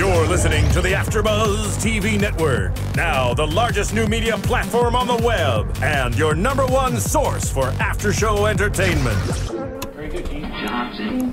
You're listening to the AFTERBUZZ TV network. Now the largest new media platform on the web and your #1 source for after-show entertainment. Very good, Johnson.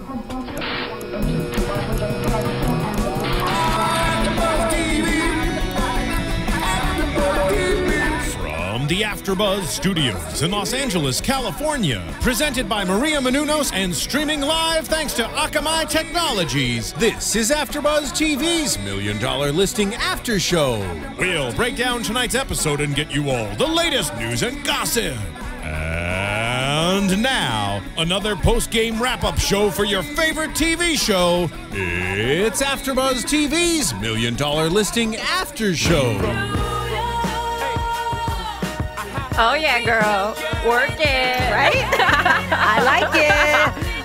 From the AFTERBUZZ Studios in Los Angeles, California, presented by Maria Menounos and streaming live thanks to Akamai Technologies. This is AFTERBUZZ TV's $1 Million Listing After Show. We'll break down tonight's episode and get you all the latest news and gossip. And now, another post-game wrap-up show for your favorite TV show. It's AFTERBUZZ TV's $1 Million Listing After Show. Oh yeah, girl. Work it. Right? I like it.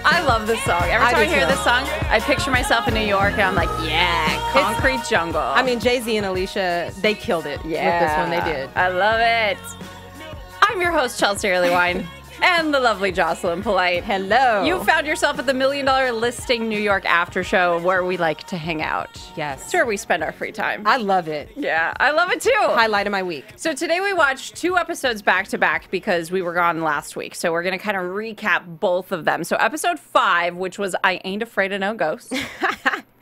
I love this song. Every time I hear too. this song, I picture myself in New York and I'm like, yeah, concrete jungle. I mean, Jay-Z and Alicia, they killed it with this one. They did. I love it. I'm your host, Chelsea Earlewine. And the lovely Jocelyn Polite. Hello. You found yourself at the $1 Million Listing New York after show where we like to hang out. Yes. It's where we spend our free time. I love it. Yeah, I love it too. Highlight of my week. So today we watched 2 episodes back to back because we were gone last week. So we're going to kind of recap both of them. So episode 5, which was I Ain't Afraid of No Ghosts.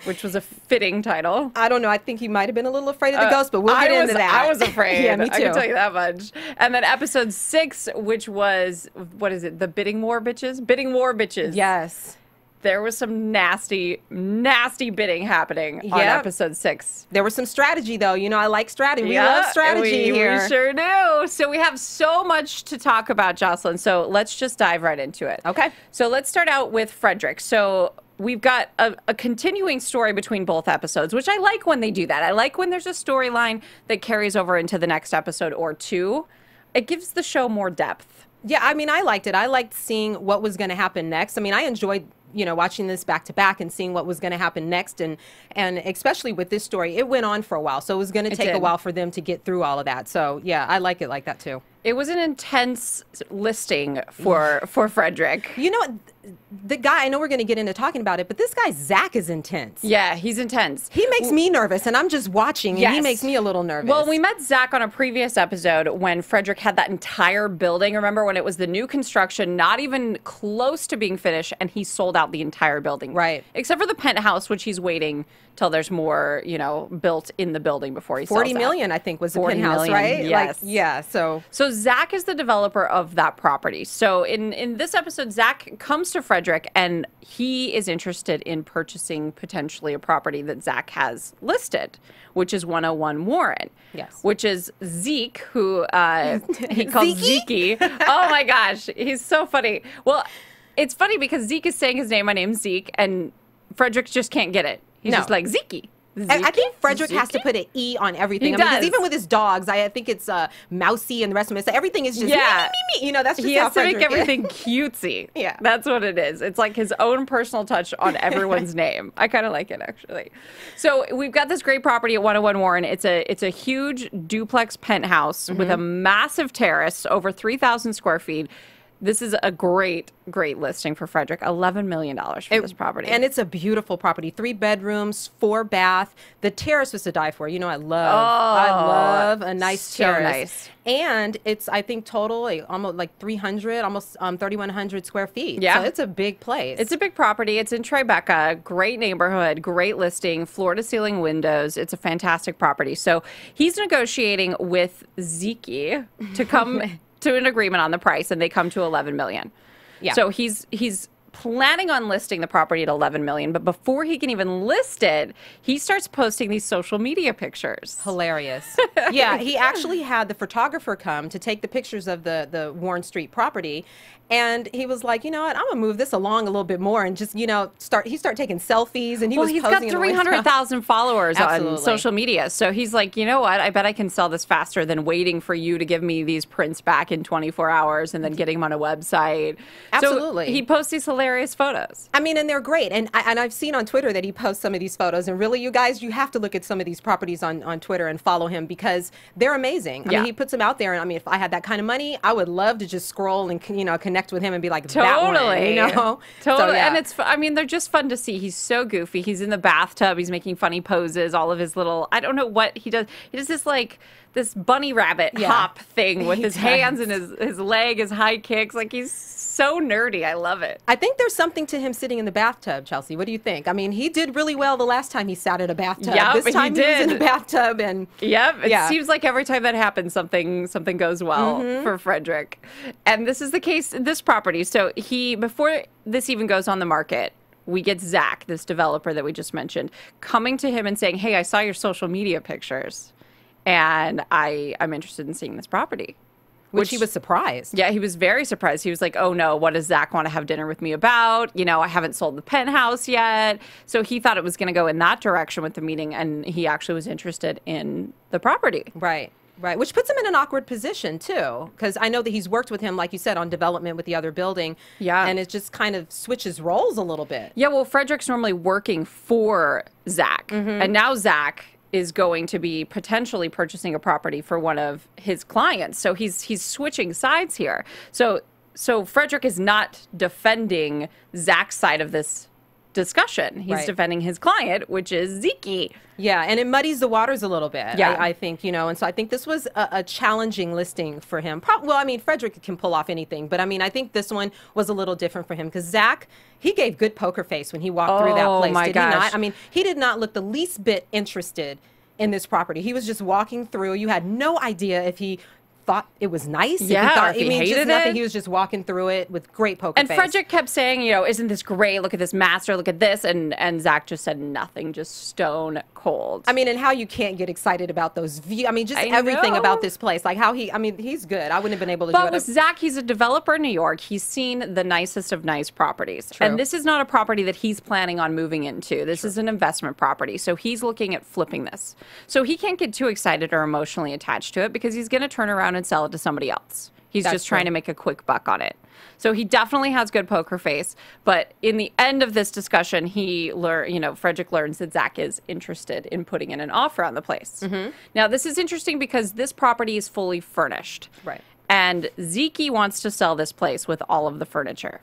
Which was a fitting title. I don't know. I think you might have been a little afraid of the ghost, but we'll get into that. I was afraid. Yeah, me too. I can tell you that much. And then episode 6, which was, what is it? The Bidding War Bitches? Bidding War Bitches. Yes. There was some nasty, nasty bidding happening on episode 6. There was some strategy, though. You know, I like strategy. We love strategy here. We sure do. So we have so much to talk about, Jocelyn. So let's just dive right into it. Okay. So let's start out with Fredrik. So we've got a continuing story between both episodes, which I like when they do that. I like when there's a storyline that carries over into the next episode or 2. It gives the show more depth. Yeah, I mean, I liked it. I liked seeing what was going to happen next. I mean, I enjoyed, you know, watching this back to back and seeing what was going to happen next. And especially with this story, it went on for a while. So it was going to take a while for them to get through all of that. So, yeah, I like it like that, too. It was an intense listing for Fredrik. You know, the guy, I know we're going to get into talking about it, but this guy, Zach, is intense. Yeah, he's intense. He makes me nervous, and I'm just watching, and he makes me a little nervous. Well, we met Zach on a previous episode when Fredrik had that entire building. Remember when it was the new construction, not even close to being finished, and he sold out the entire building. Right. Except for the penthouse, which he's waiting till there's more, you know, built in the building before he sells 40 million, I think, was the 40 penthouse, million, right? yes. Like, yeah, so Zach is the developer of that property. So in this episode, Zach comes to Fredrik and he is interested in purchasing potentially a property that Zach has listed, which is 101 Warren. Yes. Which is Zeke, who he calls Zeke. Oh my gosh, he's so funny. Well, it's funny because Zeke is saying his name, my name's Zeke, and Fredrik just can't get it. He's just like, Zeke. I think Fredrik has to put an E on everything. He I mean, does. because even with his dogs, I think it's Mousy and the rest of it. So everything is just me. You know, that's just he how has to Fredrik make everything cutesy. Yeah. That's what it is. It's like his own personal touch on everyone's name. I kind of like it, actually. So we've got this great property at 101 Warren. It's a huge duplex penthouse with a massive terrace, over 3,000 square feet. This is a great, great listing for Fredrik. $11 million for this property. And it's a beautiful property. 3 bedrooms, 4 bath. The terrace was to die for. You know, I love a nice terrace. Nice. And it's, I think, total almost like 300, almost 3,100 square feet. Yeah. So it's a big place. It's a big property. It's in Tribeca. Great neighborhood, great listing, floor-to-ceiling windows. It's a fantastic property. So he's negotiating with Zeke to come to an agreement on the price, and they come to $11 million. Yeah. So he's planning on listing the property at $11 million, but before he can even list it, he starts posting these social media pictures. Hilarious. Yeah, he actually had the photographer come to take the pictures of the Warren Street property, and he was like, you know what, I'm gonna move this along a little bit more and just, you know, start taking selfies, and he's got 300,000 followers Absolutely. on social media. So he's like, you know what, I bet I can sell this faster than waiting for you to give me these prints back in 24 hours and then getting them on a website. Absolutely. So he posts these hilarious hilarious photos. I mean, and they're great. And I've seen on Twitter that he posts some of these photos. And really, you guys, you have to look at some of these properties on Twitter and follow him because they're amazing. I mean, he puts them out there. And I mean, if I had that kind of money, I would love to just scroll and, you know, connect with him and be like, that one, you know? Totally. So, yeah. And it's, I mean, they're just fun to see. He's so goofy. He's in the bathtub. He's making funny poses. All of his little, I don't know what he does. He does this like, this bunny rabbit hop thing with his hands and his leg, his high kicks. Like, he's so nerdy. I love it. I think there's something to him sitting in the bathtub, Chelsea. What do you think? I mean, he did really well the last time he sat in a bathtub. Yep, this time he was in a bathtub. And it seems like every time that happens, something goes well for Fredrik. And this is the case in this property. So before this even goes on the market, we get Zach, this developer that we just mentioned, coming to him and saying, hey, I saw your social media pictures, and I'm interested in seeing this property. Which he was surprised. Yeah, he was very surprised. He was like, oh, no, what does Zach want to have dinner with me about? You know, I haven't sold the penthouse yet. So he thought it was going to go in that direction with the meeting, and he actually was interested in the property. Right. Right, which puts him in an awkward position, too, because I know that he's worked with him, like you said, on development with the other building. Yeah. And it just kind of switches roles a little bit. Yeah, well, Fredrik's normally working for Zach, and now Zach is going to be potentially purchasing a property for one of his clients. So he's switching sides here. So Fredrik is not defending Zach's side of this discussion. He's defending his client, which is Zeke. Yeah, and it muddies the waters a little bit, yeah. I think, you know, and so I think this was a challenging listing for him. Well, I mean, Fredrik can pull off anything, but I mean, I think this one was a little different for him because Zach, he gave good poker face when he walked through that place, my did gosh. he not? I mean, he did not look the least bit interested in this property. He was just walking through. You had no idea if he thought it was nice. Yeah, if he hated it. He was just walking through it with great poker face. And Fredrik kept saying, you know, isn't this great? Look at this master. Look at this. And Zach just said nothing, just stone cold. I mean, and how you can't get excited about those views. I mean, just everything about this place. Like how I mean, he's good. I wouldn't have been able to do it. But with Zach, he's a developer in New York. He's seen the nicest of nice properties. True. And this is not a property that he's planning on moving into. This is an investment property. So he's looking at flipping this. So he can't get too excited or emotionally attached to it because he's going to turn around and sell it to somebody else. He's just trying to make a quick buck on it. So he definitely has good poker face. But in the end of this discussion, Fredrik learns that Zach is interested in putting in an offer on the place. Now, this is interesting because this property is fully furnished. Right. And Zeke wants to sell this place with all of the furniture.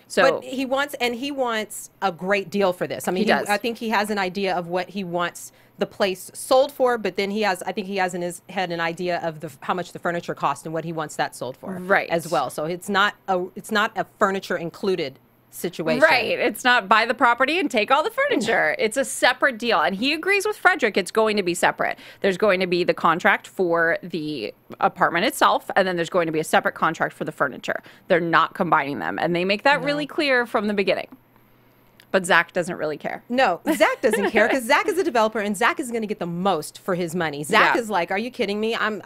So but he wants a great deal for this. I mean, I think he has an idea of what he wants the place sold for, but then I think he has in his head an idea of how much the furniture cost and what he wants that sold for, as well. So it's not a furniture included situation. Right. It's not buy the property and take all the furniture. It's a separate deal. And he agrees with Fredrik. It's going to be separate. There's going to be the contract for the apartment itself, and then there's going to be a separate contract for the furniture. They're not combining them. And they make that really clear from the beginning. But Zach doesn't really care. No, Zach doesn't care because Zach is a developer and Zach is going to get the most for his money. Zach is like, are you kidding me? I'm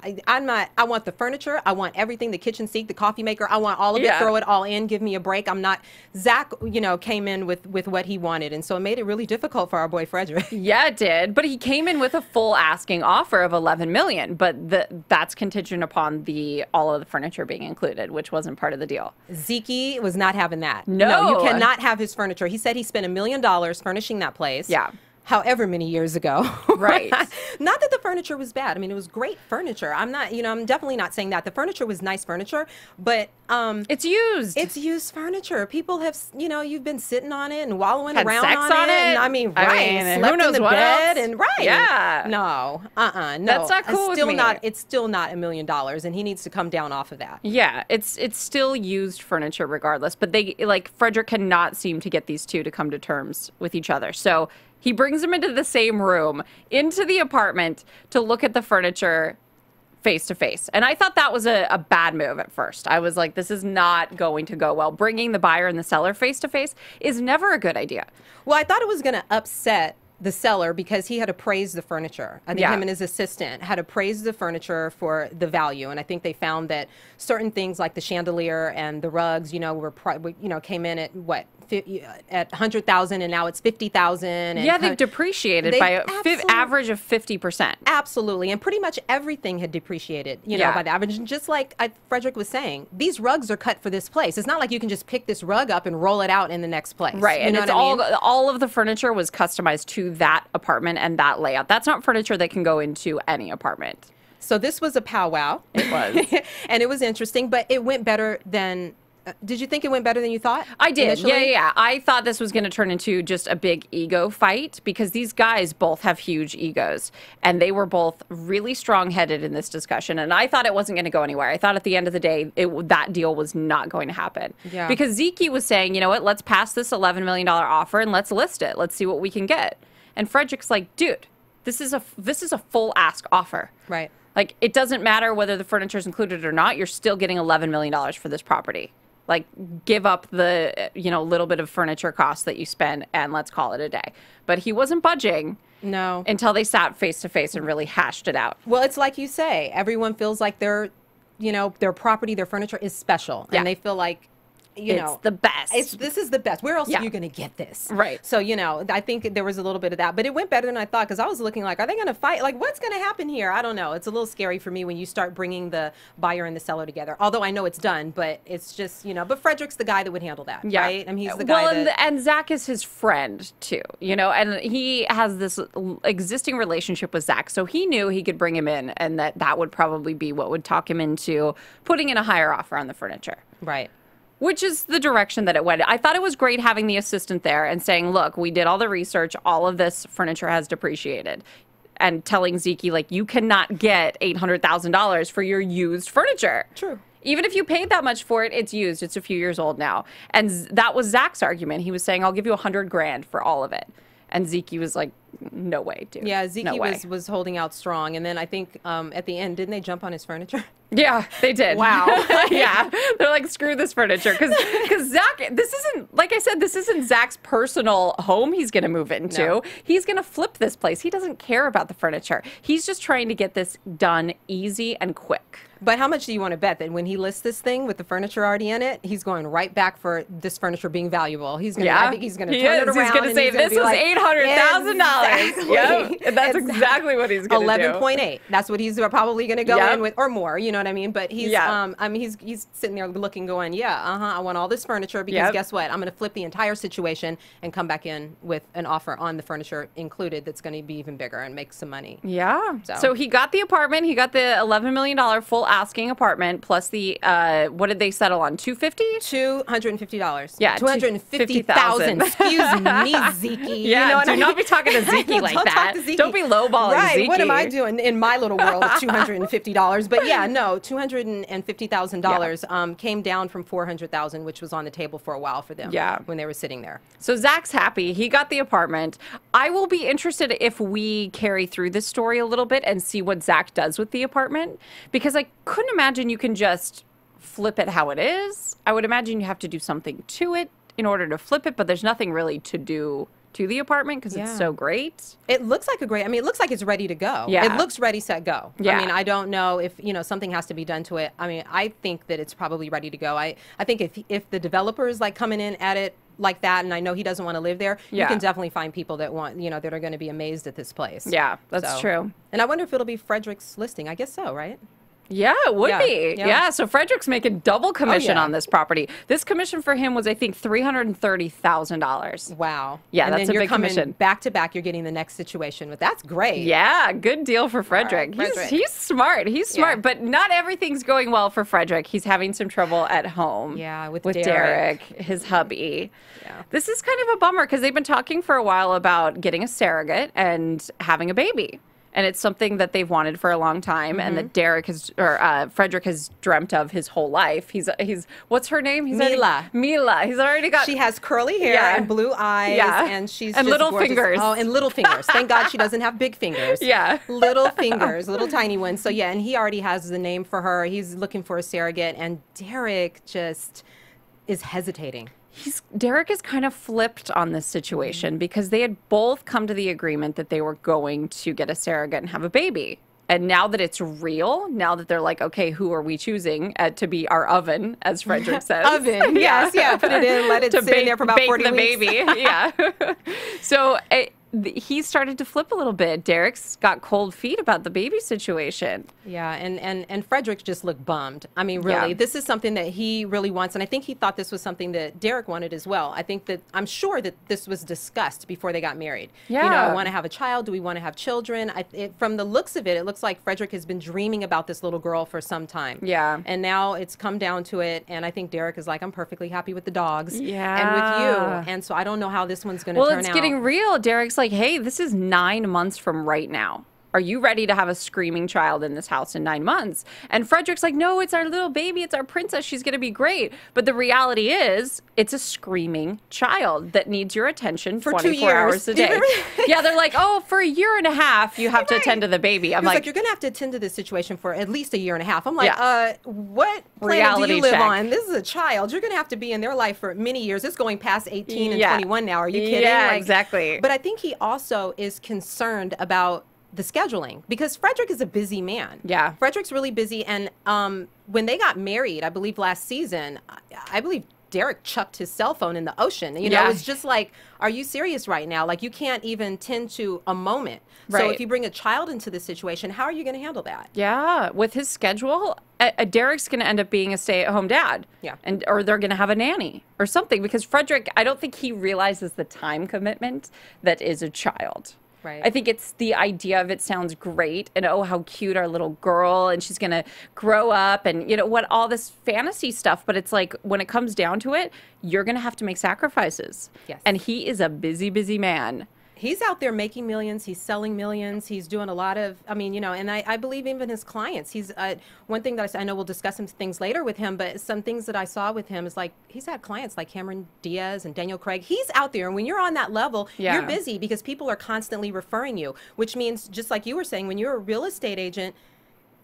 not, I want the furniture. I want everything, the kitchen sink, the coffee maker. I want all of it. Throw it all in. Give me a break. I'm not, Zach, came in with what he wanted. And so it made it really difficult for our boy Fredrik. Yeah, it did. But he came in with a full asking offer of $11 million. But that's contingent upon all of the furniture being included, which wasn't part of the deal. Zeke was not having that. No, you cannot have his furniture. He said he spent $1 million furnishing that place. Yeah. However many years ago. Right. Not that the furniture was bad. I mean, it was great furniture. I'm definitely not saying that. The furniture was nice furniture, but it's used. It's used furniture. People have, you've been sitting on it and wallowing Had around sex on it. And, I mean, slept who knows in the what bed else? and Yeah. No. No. That's not cool with me. It's still not $1 million, and he needs to come down off of that. Yeah, it's still used furniture regardless, but Fredrik cannot seem to get these two to come to terms with each other. So he brings them into the same room, into the apartment, to look at the furniture face to face. And I thought that was a bad move at first. I was like, this is not going to go well. Bringing the buyer and the seller face to face is never a good idea. Well, I thought it was going to upset the seller, because he had appraised the furniture. I think him and his assistant had appraised the furniture for the value, and I think they found that certain things like the chandelier and the rugs, were came in at what, at 100,000, and now it's 50,000. Yeah, they've depreciated by an average of 50%. Absolutely, and pretty much everything had depreciated, by the average. And just like Fredrik was saying, these rugs are cut for this place. It's not like you can just pick this rug up and roll it out in the next place. Right, and it's all of the furniture was customized to that apartment and that layout. That's not furniture that can go into any apartment. So this was a powwow. It was. And it was interesting, but it went better than... did you think it went better than you thought? I did. Initially? Yeah. I thought this was going to turn into just a big ego fight, because these guys both have huge egos, and they were both really strong-headed in this discussion. And I thought it wasn't going to go anywhere. I thought at the end of the day, that deal was not going to happen. Yeah. Because Zeke was saying, you know what, let's pass this $11 million offer and let's list it. Let's see what we can get. And Fredrik's like, dude, this is a full ask offer. Right. Like, it doesn't matter whether the furniture is included or not. You're still getting $11 million for this property. Like, give up the, little bit of furniture costs that you spend, and let's call it a day. But he wasn't budging. No. Until they sat face to face and really hashed it out. Well, it's like you say, everyone feels like their property, their furniture is special. Yeah. And they feel like, it's the best. This is the best. Where else are you going to get this? Right. So, I think there was a little bit of that. But it went better than I thought, because I was looking like, are they going to fight? Like, what's going to happen here? I don't know. It's a little scary for me when you start bringing the buyer and the seller together. Although I know it's done, but it's just, but Fredrik's the guy that would handle that, right? I mean, he's the guy and Zach is his friend, too, and he has this existing relationship with Zach. So he knew he could bring him in, and that would probably be what would talk him into putting in a higher offer on the furniture. Right. Which is the direction that it went. I thought it was great having the assistant there and saying, look, we did all the research. All of this furniture has depreciated. And telling Zeke, like, you cannot get $800,000 for your used furniture. True. Even if you paid that much for it, it's used. It's a few years old now. And that was Zach's argument. He was saying, I'll give you $100,000 for all of it. And Zeke was like, no way, dude. Yeah, Zeke no was holding out strong. And then I think at the end, didn't they jump on his furniture? Yeah, they did. Wow. Yeah. They're like, screw this furniture. Because Zach, this isn't, like I said, this isn't Zach's personal home he's going to move into. No. He's going to flip this place. He doesn't care about the furniture. He's just trying to get this done easy and quick. But how much do you want to bet that when he lists this thing with the furniture already in it, he's going right back for this furniture being valuable? He's going to, I think he's going to turn it around. He's going to say, this was $800,000. Exactly. Yep. And that's exactly what he's going to do. 11.8. That's what he's probably going to go in with, or more, you know what I mean? But he's, he's sitting there looking, going, I want all this furniture, because guess what? I'm going to flip the entire situation and come back in with an offer on the furniture included that's going to be even bigger and make some money. Yeah. So he got the apartment. He got the $11 million full asking apartment, plus the what did they settle on? $250? $250. Yeah, $250,000. Excuse me, Zeke. Yeah, you know what do I mean? not be talking to Zeke like Don't that. talk to Zeke. Don't be lowballing right. Zeke. What am I doing in my little world of $250? But yeah, no, $250,000 came down from $400,000, which was on the table for a while for them. Yeah. When they were sitting there. So Zach's happy. He got the apartment. I will be interested if we carry through this story a little bit and see what Zach does with the apartment, because I couldn't imagine you can just flip it how it is. I would imagine you have to do something to it in order to flip it, but there's nothing really to do to the apartment because it's so great. It looks like it looks like it's ready to go. Yeah. It looks ready, set, go. Yeah. I mean, I don't know if, something has to be done to it. I mean, I think that it's probably ready to go. I think if the developer is like coming in at it like that, and I know he doesn't want to live there, you can definitely find people that want, that are going to be amazed at this place. Yeah, that's true. And I wonder if it'll be Fredrik's listing. I guess so, right? Yeah, it would be. Yeah. Yeah, so Fredrik's making double commission on this property. This commission for him was, I think, $330,000. Wow. Yeah, and that's then a big commission. Back to back, you're getting the next situation. But that's great. Yeah, good deal for Fredrik. He's smart. He's smart, but not everything's going well for Fredrik. He's having some trouble at home. Yeah, with Derek, his hubby. Yeah. This is kind of a bummer because they've been talking for a while about getting a surrogate and having a baby. And it's something that they've wanted for a long time, and that Fredrik has dreamt of his whole life. He's what's her name? Mila. Mila. He's already got. She has curly hair and blue eyes, and she's and just little gorgeous. fingers. Oh, and little fingers. Thank God she doesn't have big fingers. Yeah, little fingers, little tiny ones. So yeah, and he already has the name for her. He's looking for a surrogate, and Derek just is hesitating. Derek is kind of flipped on this situation because they had both come to the agreement that they were going to get a surrogate and have a baby. And now that it's real, now that they're like, okay, who are we choosing to be our oven, as Fredrik says? Oven, yes, yeah. Put it in, let it sit in there for about 40 weeks. Bake the baby, yeah. So he started to flip a little bit. Derek's got cold feet about the baby situation. Yeah, and Fredrik just looked bummed. I mean, really, this is something that he really wants, and I think he thought this was something that Derek wanted as well. I'm sure that this was discussed before they got married. Yeah. You know, I want to have a child. Do we want to have children? From the looks of it, it looks like Fredrik has been dreaming about this little girl for some time. Yeah. And now it's come down to it, and I think Derek is like, I'm perfectly happy with the dogs. Yeah. And with you. And so I don't know how this one's going to turn out. Well, it's getting real. Derek's like, hey, this is 9 months from right now. Are you ready to have a screaming child in this house in 9 months? And Fredrik's like, no, it's our little baby. It's our princess. She's going to be great. But the reality is it's a screaming child that needs your attention for 24 hours a day. Yeah, they're like, oh, for a year and a half, you have to attend to the baby. I'm like, you're going to have to attend to this situation for at least a year and a half. I'm like, what planet reality do you live check. on? This is a child. You're going to have to be in their life for many years. It's going past 18 and 21 now. Are you kidding? Yeah, exactly. But I think he also is concerned about the scheduling, because Fredrik is a busy man. Yeah. Fredrik's really busy. And when they got married, I believe last season, I believe Derek chucked his cell phone in the ocean. You know, it's just like, are you serious right now? Like, you can't even tend to a moment. Right. So if you bring a child into this situation, how are you going to handle that? Yeah, with his schedule, Derek's going to end up being a stay-at-home dad. Yeah. Or they're going to have a nanny or something, because Fredrik, I don't think he realizes the time commitment that is a child. Right. I think it's the idea of it sounds great, and oh, how cute our little girl, and she's going to grow up, and you know what, all this fantasy stuff. But it's like, when it comes down to it, you're going to have to make sacrifices. Yes. And he is a busy, busy man. He's out there making millions. He's selling millions. He's doing a lot of, I mean, you know, and I believe even his clients. He's one thing that I know we'll discuss some things later with him, but some things that I saw with him is like, he's had clients like Cameron Diaz and Daniel Craig. He's out there. And when you're on that level, you're busy because people are constantly referring you, which means, just like you were saying, when you're a real estate agent,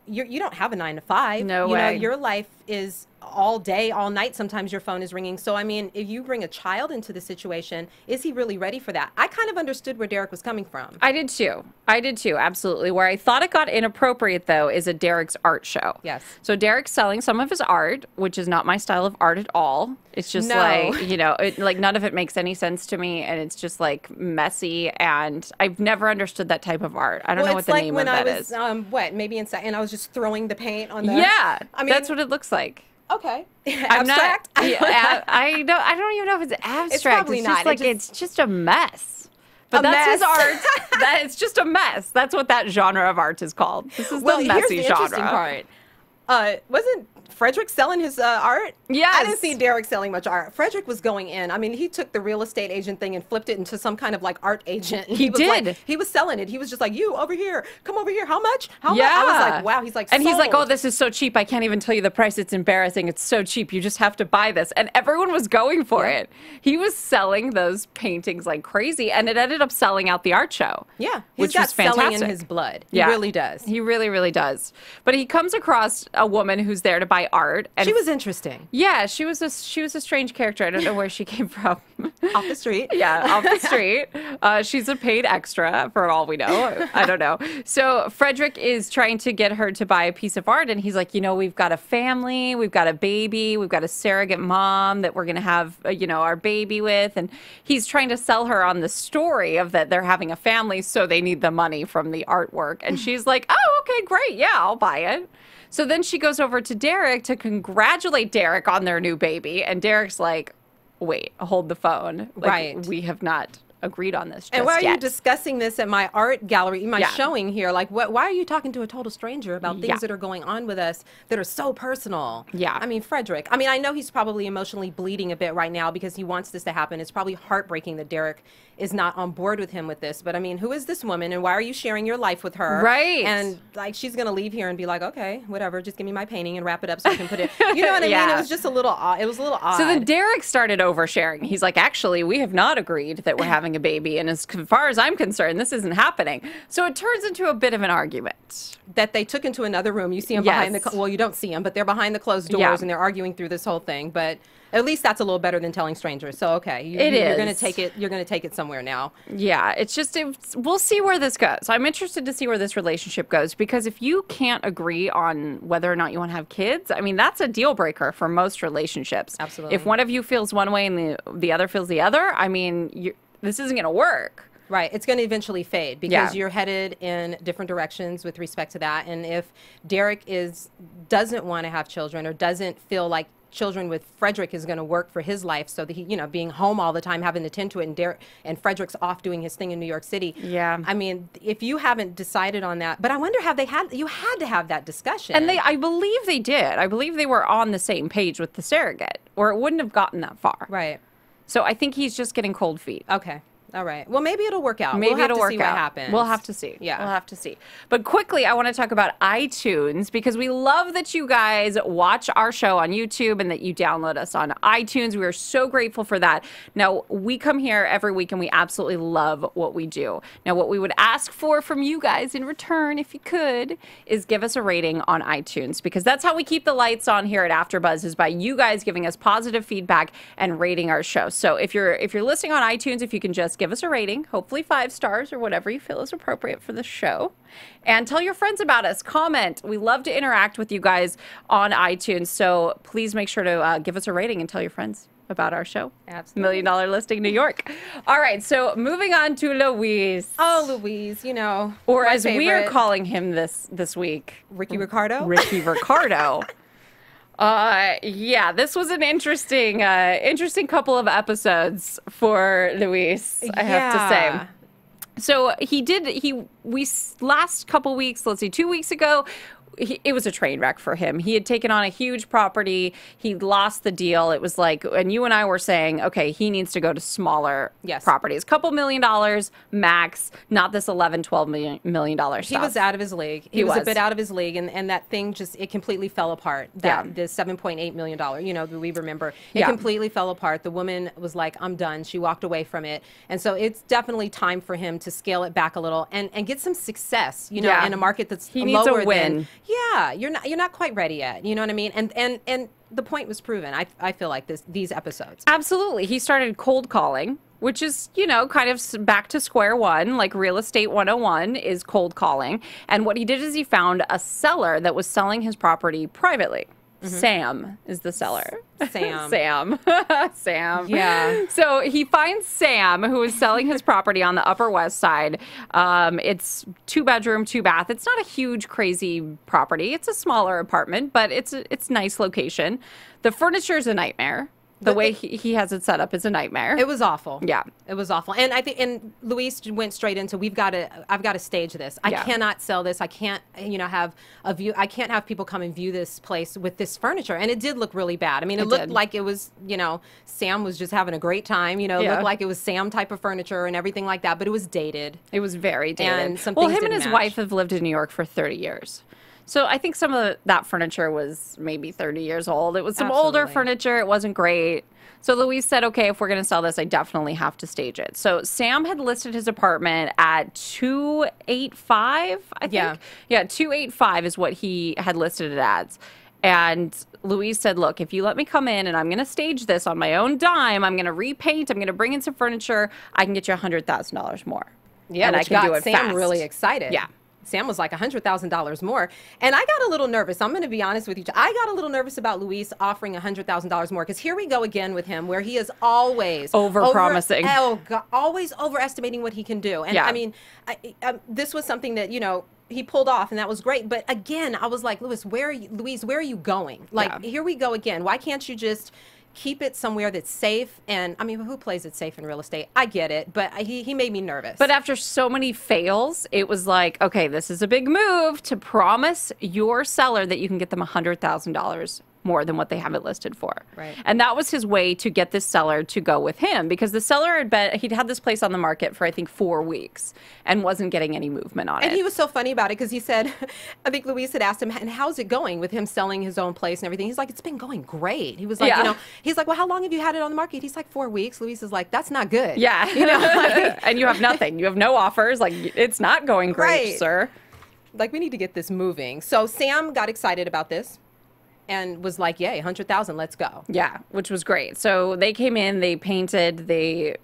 you don't have a 9 to 5. No way. way. You know, your life is all day, all night. Sometimes your phone is ringing. So, I mean, if you bring a child into the situation, is he really ready for that? I kind of understood where Derek was coming from. I did too. Absolutely. Where I thought it got inappropriate, though, is at Derek's art show. Yes. So Derek's selling some of his art, which is not my style of art at all. It's just like, you know, like none of it makes any sense to me. And it's just like messy. And I've never understood that type of art. I don't know what the name of that is. It's like when I was, maybe inside, and I was just throwing the paint on the. Yeah. I mean, that's what it looks like. Okay. Abstract? I don't even know if it's abstract. It's probably it's not. Just like, it's just a mess. But that's his art. It's just a mess. That's what that genre of art is called. This is the messy here's the genre. Interesting part. Wasn't Fredrik selling his art? Yes. I didn't see Derek selling much art. Fredrik was going in. I mean, he took the real estate agent thing and flipped it into some kind of like art agent. He did. Like, he was selling it. He was just like, you over here, come over here. How much? How much? I was like, wow. He's like, and he's like, sold. oh, this is so cheap. I can't even tell you the price. It's embarrassing. It's so cheap. You just have to buy this. And everyone was going for it. He was selling those paintings like crazy. And it ended up selling out the art show. Yeah. Which was fantastic. Selling in his blood. He really does. He really, really does. But he comes across a woman who's there to buy art. And she was interesting. Yeah, she was a strange character. I don't know where she came from. Off the street. Yeah, off the street. She's a paid extra for all we know. I don't know. So Fredrik is trying to get her to buy a piece of art, and he's like, you know, we've got a family, we've got a baby, we've got a surrogate mom that we're going to have, you know, our baby with. And he's trying to sell her on the story of that they're having a family, so they need the money from the artwork. And she's like, oh, okay, great. Yeah, I'll buy it. So then she goes over to Derek to congratulate Derek on their new baby. And Derek's like, wait, hold the phone. Like, right. We have not agreed on this just And why are yet. you discussing this at my art gallery, my showing here? Like, why are you talking to a total stranger about things that are going on with us that are so personal? Yeah. I mean, Fredrik, I mean, I know he's probably emotionally bleeding a bit right now because he wants this to happen. It's probably heartbreaking that Derek is not on board with him with this. But I mean, who is this woman and why are you sharing your life with her? Right. And like, she's going to leave here and be like, okay, whatever, just give me my painting and wrap it up so we can put it, you know what I mean? It was just a little odd. It was a little odd. So then Derek started oversharing. He's like, actually, we have not agreed that we're having a baby. And as far as I'm concerned, this isn't happening. So it turns into a bit of an argument. That they took into another room. You see them behind the, well, you don't see them, but they're behind the closed doors and they're arguing through this whole thing. But At least that's a little better than telling strangers. So okay, you're going to take it. You're going to take it somewhere now. Yeah, it's just we'll see where this goes. I'm interested to see where this relationship goes, because if you can't agree on whether or not you want to have kids, I mean, that's a deal breaker for most relationships. Absolutely. If one of you feels one way and the other feels the other, I mean, this isn't going to work. Right. It's going to eventually fade because you're headed in different directions with respect to that. And if Derek doesn't want to have children or doesn't feel like children with Fredrik is going to work for his life, so that he, being home all the time, having to tend to it, and Fredrik's off doing his thing in New York City. Yeah. I mean, if you haven't decided on that, but I wonder you had to have that discussion. And I believe they did. I believe they were on the same page with the surrogate, or it wouldn't have gotten that far. Right. So I think he's just getting cold feet. Okay. All right. Well, maybe it'll work out. Maybe we'll have it'll to work see out. What happens. We'll have to see. Yeah. We'll have to see. But quickly, I want to talk about iTunes, because we love that you guys watch our show on YouTube and that you download us on iTunes. We are so grateful for that. Now, we come here every week and we absolutely love what we do. Now, what we would ask for from you guys in return, if you could, is give us a rating on iTunes, because that's how we keep the lights on here at AfterBuzz, is by you guys giving us positive feedback and rating our show. So if you're listening on iTunes, if you can just give us a rating, hopefully 5 stars or whatever you feel is appropriate for the show. And tell your friends about us. Comment. We love to interact with you guys on iTunes. So please make sure to give us a rating and tell your friends about our show. Absolutely. $1 Million Listing New York. All right. So moving on to Luis. Oh, Luis, Or as favorite. we are calling him this week, Ricky Ricardo. Ricky Ricardo. Yeah, this was an interesting couple of episodes for Luis, I have to say. So last couple weeks, let's see, 2 weeks ago, it was a train wreck for him. He had taken on a huge property. He lost the deal. It was like, and you and I were saying, okay, he needs to go to smaller properties. Couple $1 million max, not this $11-12 million stuff. He was out of his league. He was a bit out of his league, and that thing it completely fell apart. The $7.8 million, we remember. It completely fell apart. The woman was like, I'm done. She walked away from it. And so it's definitely time for him to scale it back a little and get some success, in a market that's he needs lower a win. Yeah, you're not quite ready yet. You know what I mean? And the point was proven. I feel like these episodes. Absolutely. He started cold calling, which is, kind of back to square one, like real estate 101 is cold calling. And what he did is he found a seller that was selling his property privately. Sam is the seller. Sam. Yeah. So he finds Sam, who is selling his property on the Upper West Side. It's 2-bedroom, 2-bath. It's not a huge, crazy property. It's a smaller apartment, but it's nice location. The furniture is a nightmare. The way he has it set up is a nightmare. It was awful. Yeah. It was awful. And and Luis went straight into, I've got to stage this. I cannot sell this. I can't, have a view. I can't have people come and view this place with this furniture. And it did look really bad. I mean, it looked like it was, Sam was just having a great time. It looked like it was Sam type of furniture and everything like that. But it was dated. It was very dated. And some well, things him and didn't his match. wife have lived in New York for 30 years. So I think some of that furniture was maybe 30 years old. It was some older furniture. It wasn't great. So Luis said, okay, if we're going to sell this, I definitely have to stage it. So Sam had listed his apartment at $285, I think. Yeah, $285 is what he had listed it as. And Luis said, look, if you let me come in and I'm going to stage this on my own dime, I'm going to repaint, I'm going to bring in some furniture, I can get you $100,000 more. Yeah, and which I can do got it Sam fast. really excited. Yeah. Sam was like $100,000 more. And I got a little nervous. I'm going to be honest with you. I got a little nervous about Luis offering $100,000 more, because here we go again with him, where he is always over-promising. Always overestimating what he can do. And I mean, this was something that, he pulled off, and that was great. But again, I was like, Luis, where are you going? Like, here we go again. Why can't you just keep it somewhere that's safe? And I mean, who plays it safe in real estate? I get it, but he made me nervous. But after so many fails, it was like, okay, this is a big move to promise your seller that you can get them $100,000 more than what they have it listed for. Right. And that was his way to get this seller to go with him, because the seller he'd had this place on the market for, I think, 4 weeks and wasn't getting any movement on it. And he was so funny about it, because he said, I think Luis had asked him, and how's it going with him selling his own place and everything? He's like, it's been going great. He was like, he's like, well, how long have you had it on the market? He's like, 4 weeks. Luis is like, that's not good. Yeah. And you have nothing. You have no offers. Like, it's not going great, sir. Like, we need to get this moving. So Sam got excited about this. and was like, yay, 100,000, let's go. Yeah, which was great. So they came in, they painted, they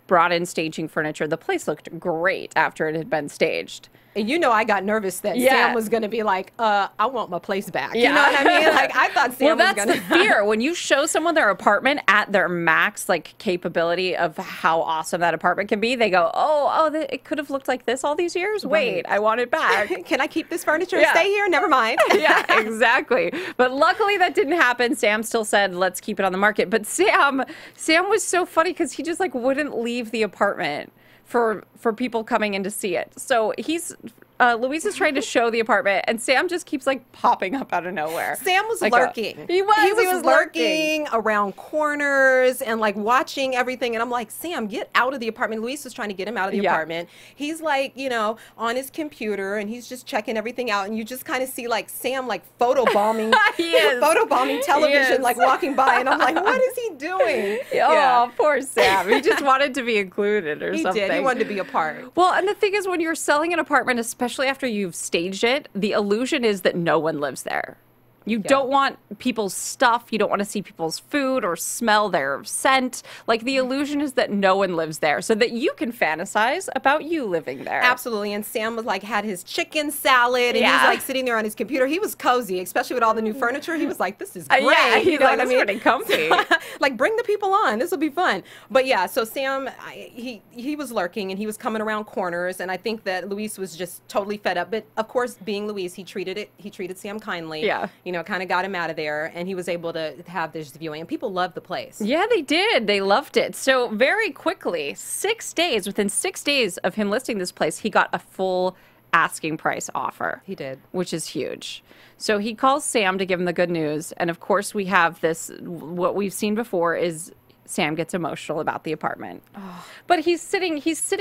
brought in staging furniture. The place looked great after it had been staged. And you know, I got nervous that Sam was going to be like, I want my place back. You know what I mean? Like, I thought Sam was going to. Well, that's the fear. When you show someone their apartment at their max, like, capability of how awesome that apartment can be, they go, it could have looked like this all these years? Wait, I want it back. Can I keep this furniture and stay here? Never mind. Yeah, exactly. But luckily that didn't happen. Sam still said, let's keep it on the market. But Sam was so funny because he just, like, wouldn't leave the apartment for people coming in to see it. So Luis is trying to show the apartment, and Sam just keeps, like, popping up out of nowhere. Sam was lurking. He was lurking around corners and, like, watching everything. And I'm like, Sam, get out of the apartment. Luis was trying to get him out of the apartment. He's, like, you know, on his computer, and he's just checking everything out. And you just kind of see, like, Sam, like, photobombing television, like, walking by. And I'm like, what is he doing? Oh, poor Sam. He just wanted to be included or something. He did. He wanted to be a part. Well, and the thing is, when you're selling an apartment, especially after you've staged it, the illusion is that no one lives there. You don't want people's stuff. You don't want to see people's food or smell their scent. Like, the illusion is that no one lives there so that you can fantasize about you living there. Absolutely. And Sam was like, had his chicken salad and he was like sitting there on his computer. He was cozy, especially with all the new furniture. He was like, this is great. Yeah, you know what I mean? Pretty comfy. Like, bring the people on. This will be fun. But yeah, so Sam, he was lurking and he was coming around corners. And I think that Luis was just totally fed up. But of course, being Luis, he treated Sam kindly. Yeah. You know, kind of got him out of there, and he was able to have this viewing, and people loved the place. Yeah, they did. They loved it. So very quickly, within 6 days of him listing this place, he got a full asking price offer. He did. Which is huge. So he calls Sam to give him the good news, and of course we have this, what we've seen before is Sam gets emotional about the apartment. Oh. But he's sitting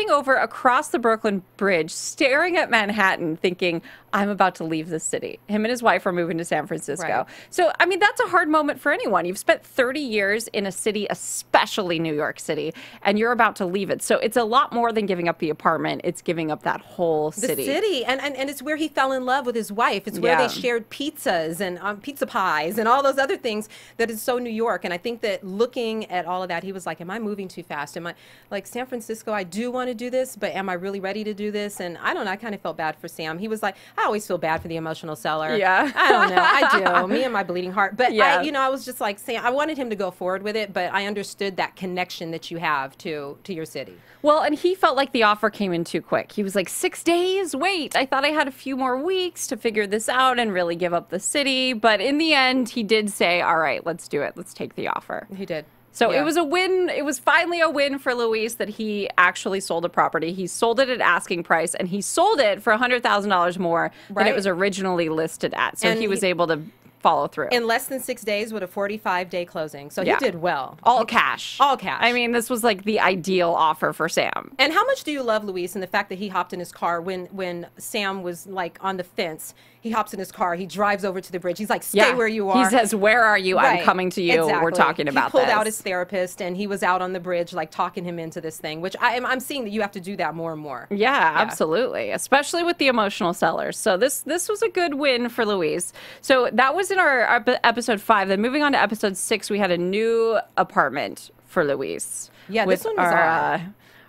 over across the Brooklyn Bridge, staring at Manhattan, thinking, I'm about to leave the city. Him and his wife are moving to San Francisco. Right. So, I mean, that's a hard moment for anyone. You've spent 30 years in a city, especially New York City, and you're about to leave it. So it's a lot more than giving up the apartment. It's giving up that whole city. The city. And it's where he fell in love with his wife. It's where they shared pizzas and pizza pies and all those other things that is so New York. And I think that looking at all of that, he was like, am I moving too fast? Am I, like, San Francisco, I do want to do this, but am I really ready to do this? And I don't know, I kind of felt bad for Sam. He was like, I always feel bad for the emotional seller. Yeah. I don't know, I do. Me and my bleeding heart. But I was just like, Sam, I wanted him to go forward with it, but I understood that connection that you have to your city. Well, and he felt like the offer came in too quick. He was like, 6 days? Wait, I thought I had a few more weeks to figure this out and really give up the city. But in the end, he did say, all right, let's do it. Let's take the offer. He did. So it was a win. It was finally a win for Luis that he actually sold a property. He sold it at asking price, and he sold it for $100,000 more than it was originally listed at. So he was able to follow through. In less than 6 days with a 45-day closing. So he did well. All cash. All cash. I mean, this was like the ideal offer for Sam. And how much do you love Luis and the fact that he hopped in his car when Sam was like on the fence? He hops in his car. He drives over to the bridge. He's like, stay where you are. He says, where are you? Right. I'm coming to you. Exactly. We're talking about this. He pulled out his therapist, and he was out on the bridge, like, talking him into this thing, which I'm seeing that you have to do that more and more. Yeah, absolutely. Especially with the emotional sellers. So this was a good win for Luis. So that was in our episode 5. Then moving on to episode 6, we had a new apartment for Luis. Yeah, this one was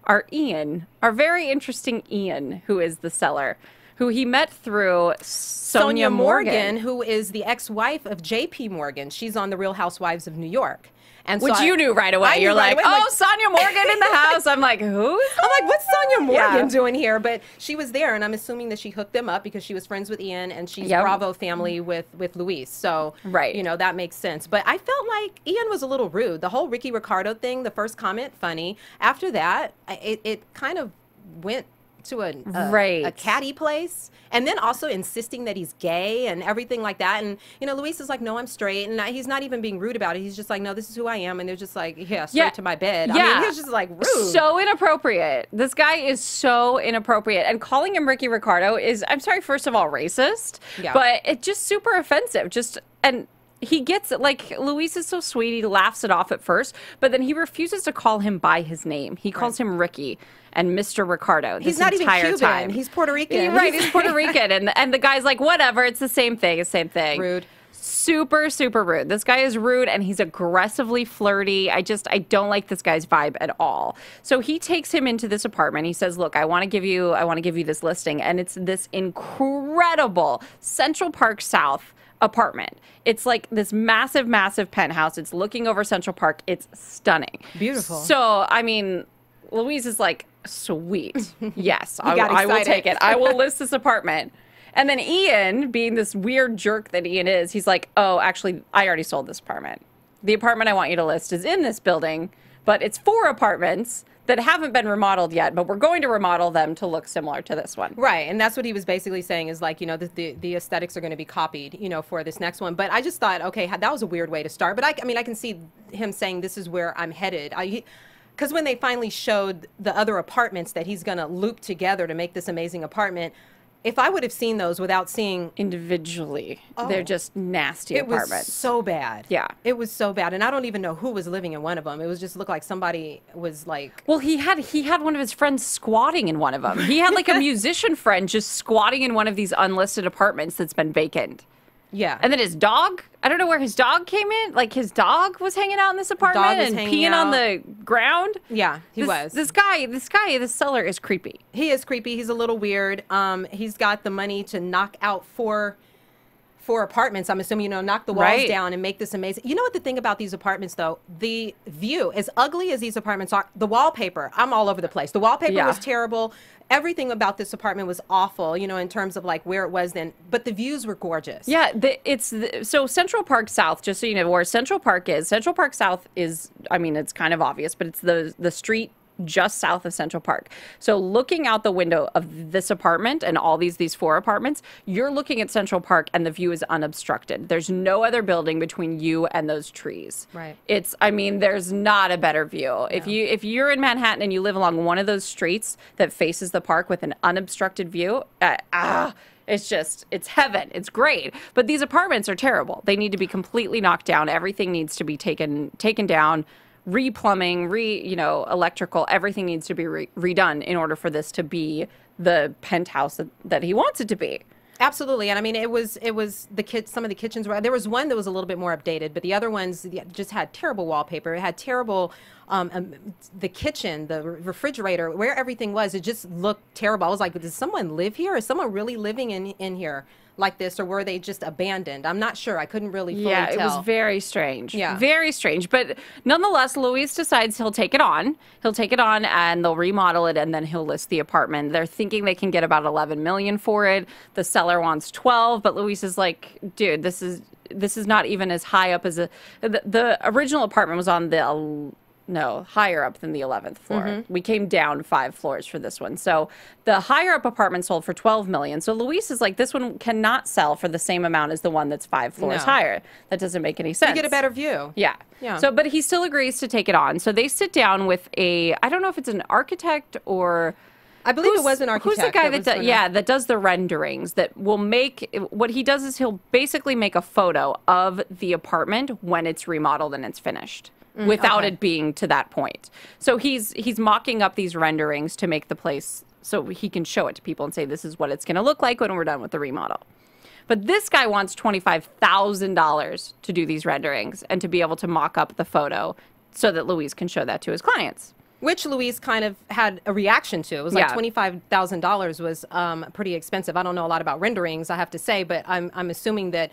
our Ian, our very interesting Ian, who is the seller, who he met through Sonia Morgan, who is the ex-wife of J.P. Morgan. She's on The Real Housewives of New York. And which you knew right away. You're like, oh, Sonia Morgan in the house. I'm like, who? I'm like, what's Sonia Morgan doing here? But she was there, and I'm assuming that she hooked them up because she was friends with Ian, and she's Bravo family with Luis. So, you know, that makes sense. But I felt like Ian was a little rude. The whole Ricky Ricardo thing, the first comment, funny. After that, it kind of went to a catty place, and then also insisting that he's gay and everything like that. And you know, Luis is like, no, I'm straight, and he's not even being rude about it. He's just like, no, this is who I am. And they're just like, straight to my bed. I mean, he's just like rude. So inappropriate. This guy is so inappropriate, and calling him Ricky Ricardo is, I'm sorry, first of all, racist, but it's just super offensive. And he gets it. Like, Luis is so sweet. He laughs it off at first, but then he refuses to call him by his name. He calls him Ricky and Mr. Ricardo. He's not even Cuban. Time. He's Puerto Rican. He's Puerto Rican. And the guy's like, whatever. It's the same thing. It's the same thing. Rude. Super, super rude. This guy is rude and he's aggressively flirty. I don't like this guy's vibe at all. So he takes him into this apartment. He says, look, I want to give you this listing. And it's this incredible Central Park South apartment. It's like this massive, massive penthouse. It's looking over Central Park. It's stunning. Beautiful. So, I mean, Louise is like, sweet. Yes, I will take it. I will list this apartment. And then Ian, being this weird jerk that Ian is, he's like, oh, actually, I already sold this apartment. The apartment I want you to list is in this building, but it's 4 apartments that haven't been remodeled yet, but we're going to remodel them to look similar to this one. Right, and that's what he was basically saying is like, you know, the aesthetics are going to be copied, you know, for this next one. But I just thought, okay, that was a weird way to start. But I mean, I can see him saying this is where I'm headed. Because when they finally showed the other apartments that he's going to loop together to make this amazing apartment, if I would have seen those without seeing individually, they're just nasty apartments. It was so bad. Yeah. It was so bad. And I don't even know who was living in one of them. It was just looked like somebody was like... Well, he had one of his friends squatting in one of them. He had like a musician friend just squatting in one of these unlisted apartments that's been vacant. Yeah. And then his dog, I don't know where his dog came in. Like his dog was hanging out in this apartment and peeing on the ground. Yeah, he was. This seller is creepy. He is creepy. He's a little weird. He's got the money to knock out four apartments. I'm assuming, you know, knock the walls down and make this amazing. You know what the thing about these apartments, though? The view, as ugly as these apartments are, the wallpaper, I'm all over the place. The wallpaper was terrible. Everything about this apartment was awful, you know, in terms of like where it was then. But the views were gorgeous. Yeah, so Central Park South, just so you know where Central Park is. Central Park South is, I mean, it's kind of obvious, but it's the street just south of Central Park. So looking out the window of this apartment and all these 4 apartments, you're looking at Central Park and the view is unobstructed. There's no other building between you and those trees. Right. I mean, there's not a better view. No. If you're in Manhattan and you live along one of those streets that faces the park with an unobstructed view, it's heaven. It's great. But these apartments are terrible. They need to be completely knocked down. Everything needs to be taken down. Replumbing, electrical, everything needs to be redone in order for this to be the penthouse that he wants it to be. Absolutely. And I mean, it was some of the kitchens there was one that was a little bit more updated, but the other ones just had terrible wallpaper. It had terrible, the kitchen, the refrigerator, where everything was, it just looked terrible. I was like, does someone live here? Is someone really living in here like this, or were they just abandoned? I'm not sure. I couldn't really fully tell. Yeah, it was very strange. Yeah. Very strange. But nonetheless, Luis decides he'll take it on. He'll take it on and they'll remodel it and then he'll list the apartment. They're thinking they can get about $11 million for it. The seller wants 12, but Luis is like, dude, this is not even as high up as the original apartment was on the higher up than the 11th floor. Mm-hmm. We came down 5 floors for this one. So the higher up apartment sold for $12 million. So Luis is like, this one cannot sell for the same amount as the one that's 5 floors higher. That doesn't make any sense. You get a better view. Yeah. So, but he still agrees to take it on. So they sit down with I don't know if it's an architect or... I believe it was an architect. Who's the guy that does the renderings, that will make, what he does is he'll basically make a photo of the apartment when it's remodeled and it's finished. Without it being to that point. So he's mocking up these renderings to make the place so he can show it to people and say, this is what it's going to look like when we're done with the remodel. But this guy wants $25,000 to do these renderings and to be able to mock up the photo so that Luis can show that to his clients. Which Luis kind of had a reaction to. It was like $25,000 was pretty expensive. I don't know a lot about renderings, I have to say, but I'm assuming that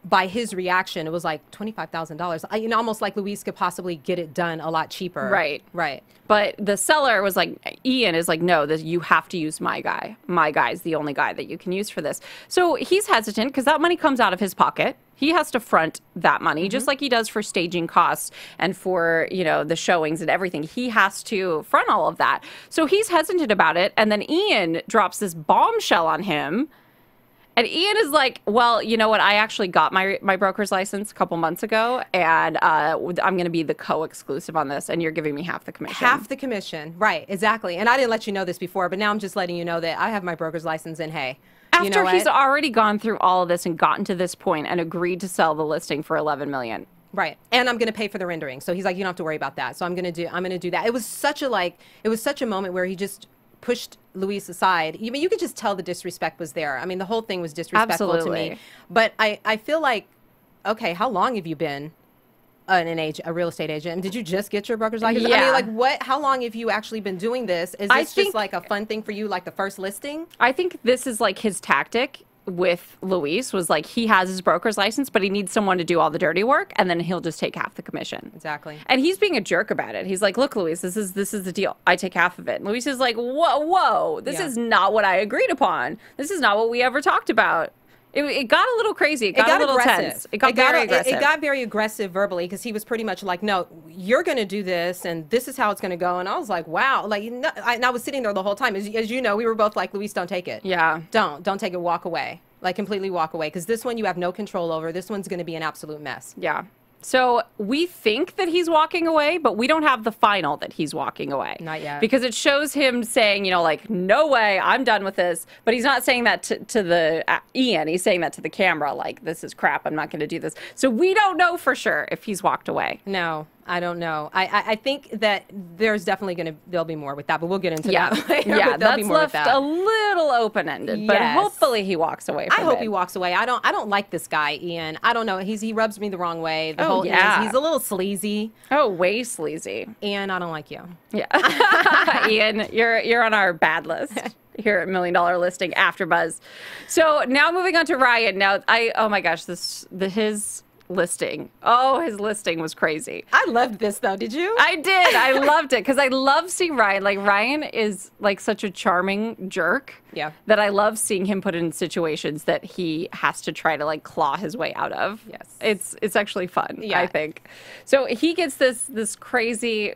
by his reaction, it was like $25,000. Almost like Luis could possibly get it done a lot cheaper. Right. But the seller was like, Ian is like, no, you have to use my guy. My guy's the only guy that you can use for this. So he's hesitant because that money comes out of his pocket. He has to front that money, just like he does for staging costs and for, the showings and everything. He has to front all of that. So he's hesitant about it. And then Ian drops this bombshell on him. And Ian is like, well, you know what? I actually got my broker's license a couple months ago, and I'm going to be the co-exclusive on this, and you're giving me half the commission. Half the commission. Right, exactly. And I didn't let you know this before, but now I'm just letting you know that I have my broker's license, and hey. After he's already gone through all of this and gotten to this point and agreed to sell the listing for $11 million. Right. And I'm going to pay for the rendering. So he's like, you don't have to worry about that. So I'm going to do that. It was such a moment where he just pushed Luis aside. You could just tell the disrespect was there. I mean, the whole thing was disrespectful to me. But I feel like okay, how long have you been a real estate agent? Did you just get your broker's license? Yeah. I mean, like, what? How long have you actually been doing this? Is this just like a fun thing for you, like the first listing? I think this is like his tactic with Luis was like he has his broker's license, but he needs someone to do all the dirty work, and then he'll just take half the commission. Exactly. And he's being a jerk about it. He's like, "Look, Luis, this is the deal. I take half of it." And Luis is like, "Whoa, this is not what I agreed upon. This is not what we ever talked about." It got a little crazy. It got a little aggressive. tense. It got very aggressive. It got very aggressive verbally because he was pretty much like, "No, you're going to do this, and this is how it's going to go." And I was like, "Wow!" Like, and I was sitting there the whole time. As you know, we were both like, "Luis, don't take it. Yeah, don't take it. Walk away. Like, completely walk away, because this one you have no control over. This one's going to be an absolute mess." yeah. So we think that he's walking away, but we don't have the final that he's walking away. Not yet. Because it shows him saying, like, no way, I'm done with this. But he's not saying that to the Ian. He's saying that to the camera, like, this is crap. I'm not going to do this. So we don't know for sure if he's walked away. No, I don't know. I think that there's definitely there'll be more with that, but we'll get into that later. Yeah, that's left a little open-ended, but hopefully he walks away from it. I hope he walks away. I don't like this guy, Ian. I don't know. He rubs me the wrong way. He's a little sleazy. Oh, way sleazy. Ian, I don't like you. Yeah. Ian, you're on our bad list here at $1 Million Listing AfterBuzz. So now moving on to Ryan. Now, oh my gosh, his listing. Oh, his listing was crazy. I loved this though. Did you? I did. I loved it because I love seeing Ryan. Like, Ryan is like such a charming jerk. Yeah. That I love seeing him put in situations that he has to try to like claw his way out of. Yes. It's actually fun, yeah. I think. So he gets this crazy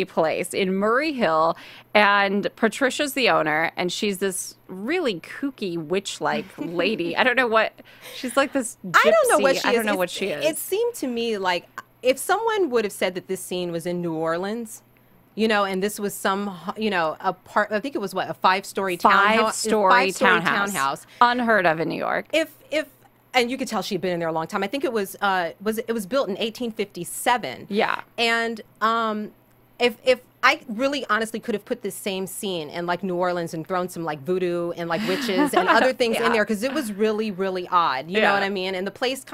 place in Murray Hill, and Patricia's the owner, and she's this really kooky witch-like lady. I don't know what she's like, this gypsy. I don't know what she is. I don't know what she is. It seemed to me like if someone would have said that this scene was in New Orleans, and this was some, a part, I think it was what, a five-story townhouse. Five-story townhouse. Unheard of in New York. And you could tell she'd been in there a long time. I think it was built in 1857. Yeah. And if I really honestly could have put this same scene in like New Orleans and thrown some like voodoo and like witches and other things in there, because it was really, really odd. You know what I mean? And the place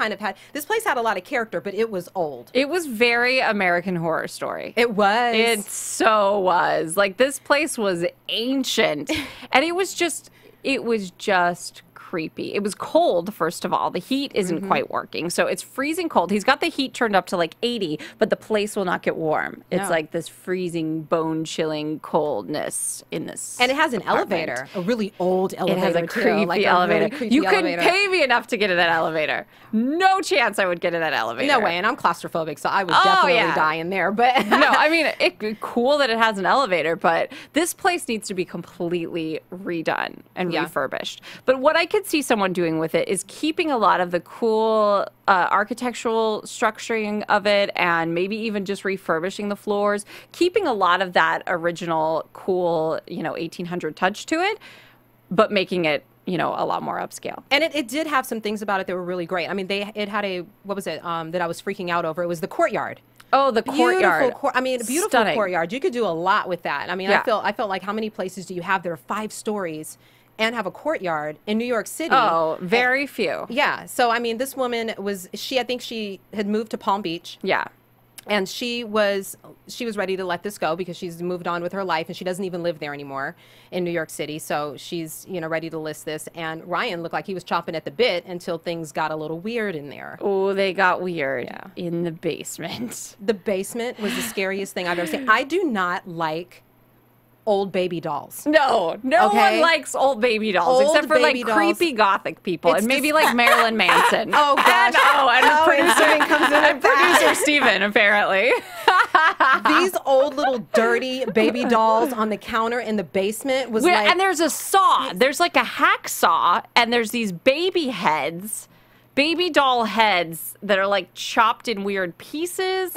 this place had a lot of character, but it was old. It was very American Horror Story. It was. It so was. Like, this place was ancient, and it was just creepy. It was cold, first of all. The heat isn't quite working, so it's freezing cold. He's got the heat turned up to like 80, but the place will not get warm. It's like this freezing, bone-chilling coldness in this. And it has an elevator, a really old elevator. It has a creepy elevator. Really creepy you elevator. couldn't pay me enough to get in that elevator. No chance I would get in that elevator. No way, and I'm claustrophobic, so I would definitely die in there. But no, I mean, it's cool that it has an elevator, but this place needs to be completely redone and refurbished. But what I could see someone doing with it is keeping a lot of the cool architectural structuring of it, and maybe even just refurbishing the floors, keeping a lot of that original cool, 1800 touch to it, but making it, a lot more upscale. And it did have some things about it that were really great. I mean, it had what was it that I was freaking out over? It was the courtyard. Oh, the courtyard. Beautiful Stunning. Courtyard. You could do a lot with that. I mean, I felt like, how many places do you have that are 5 stories and have a courtyard in New York City? Oh, very few. Yeah. So, I mean, this woman I think she had moved to Palm Beach. Yeah. And she was ready to let this go because she's moved on with her life, and she doesn't even live there anymore in New York City. So she's, ready to list this. And Ryan looked like he was chomping at the bit until things got a little weird in there. Oh, they got weird in the basement. The basement was the scariest thing I've ever seen. I do not like old baby dolls. No one likes old baby dolls, except for like creepy gothic people, and maybe like Marilyn Manson. Oh gosh. And producer Steven, apparently. These old little dirty baby dolls on the counter in the basement was like, and there's a saw. There's like a hacksaw, and there's these baby doll heads that are like chopped in weird pieces.